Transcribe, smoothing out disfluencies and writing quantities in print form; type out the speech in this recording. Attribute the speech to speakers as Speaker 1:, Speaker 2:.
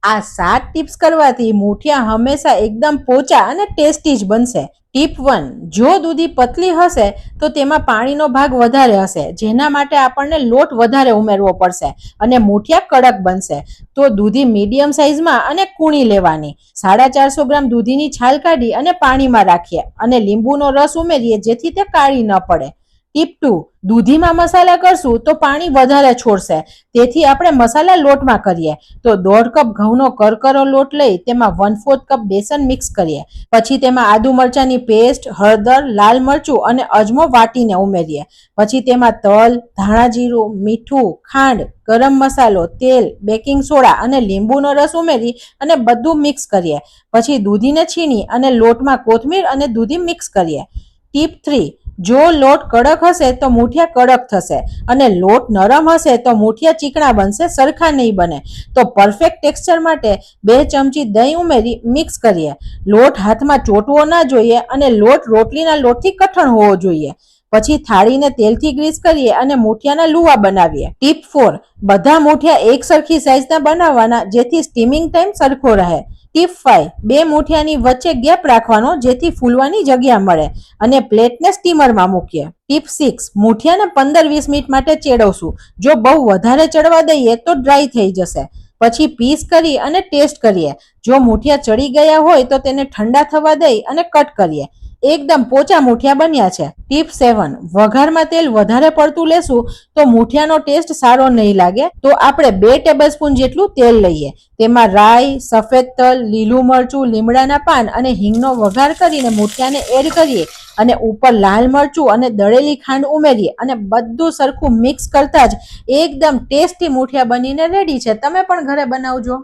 Speaker 1: આ 7 ટિપ્સ કરવાથી મૂઠિયા હંમેશા એકદમ પોચા અને ટેસ્ટી જ બનશે. ટીપ 1, જો દૂધી પતલી હશે તો તેમાં પાણીનો ભાગ વધારે હશે, જેના માટે આપણને લોટ વધારે ઉમેરવો પડશે અને મૂઠિયા કડક બનશે. તો દૂધી મીડિયમ સાઇઝમાં અને કૂણી લેવાની. 450 ગ્રામ દૂધીની છાલ કાઢી અને પાણીમાં રાખીએ અને લીંબુનો રસ ઉમેરીએ, જેથી તે કાળી ન પડે. ટીપ 2, દૂધીમાં મસાલા કરશું તો પાણી વધારે છોડશે, તેથી આપણે મસાલા લોટમાં કરીએ. તો 1.5 કપ ઘઉંનો કરકરો લોટ લઈ તેમાં 1/4 કપ બેસન મિક્સ કરીએ. પછી તેમાં આદુ મરચાંની પેસ્ટ, હળદર, લાલ મરચું અને અજમો વાટીને ઉમેરીએ. પછી તેમાં તલ, ધાણા જીરું, મીઠું, ખાંડ, ગરમ મસાલો, તેલ, બેકિંગ સોડા અને લીંબુનો રસ ઉમેરી અને બધું મિક્સ કરીએ. પછી દૂધીને છીણી અને લોટમાં કોથમીર અને દૂધી મિક્સ કરીએ. ટીપ 3, જો લોટ કડક હશે તો મૂઠિયા કડક થશે અને લોટ નરમ હશે તો મૂઠિયા ચીકણા બનશે, સરખા નહીં બને. તો પરફેક્ટ ટેક્સચર માટે 2 ચમચી દહીં ઉમેરી મિક્સ કરીએ. લોટ હાથમાં ચોંટવો ના જોઈએ અને લોટ રોટલીના લોટથી કઠણ હોવો જોઈએ. પછી થાળીને તેલથી ગ્રીસ કરીએ અને મૂઠિયાના લુવા બનાવીએ. ટીપ 4, બધા મૂઠિયા એક સરખી સાઈઝના બનાવવાના, જેથી સ્ટીમિંગ ટાઈમ સરખો રહે. ટીપ 5, 2 મૂઠિયાની વચ્ચે ગેપ રાખવાનો, જેથી ફૂલવાની જગ્યા મળે અને પ્લેટને સ્ટીમરમાં મૂકીએ. ટીપ 6, મૂઠિયાને 15-20 મિનિટ માટે ચેડવશું. જો બહુ વધારે ચડવા દઈએ તો ડ્રાય થઈ જશે. પછી પીસ કરી અને ટેસ્ટ કરીએ. જો મૂઠિયા ચડી ગયા હોય તો તેને ઠંડા થવા દઈ અને કટ કરીએ. એકદમ પોચા મૂઠિયા બન્યા છે. ટીપ 7, વઘારમાં તેલ વધારે પડતું લેશું તો મૂઠિયાનો ટેસ્ટ સારો નહીં લાગે. તો આપણે 2 ટેબલસ્પૂન જેટલું તેલ લઈએ. તેમાં રાઈ, સફેદ તલ, લીલું મરચું, લીમડાના પાન અને હિંગનો વઘાર કરીને મૂઠિયાને એડ કરીએ અને ઉપર લાલ મરચું અને દળેલી ખાંડ ઉમેરીએ અને બધું સરખું મિક્સ કરતા જ એકદમ ટેસ્ટી મૂઠિયા બનીને રેડી છે. તમે પણ ઘરે બનાવજો.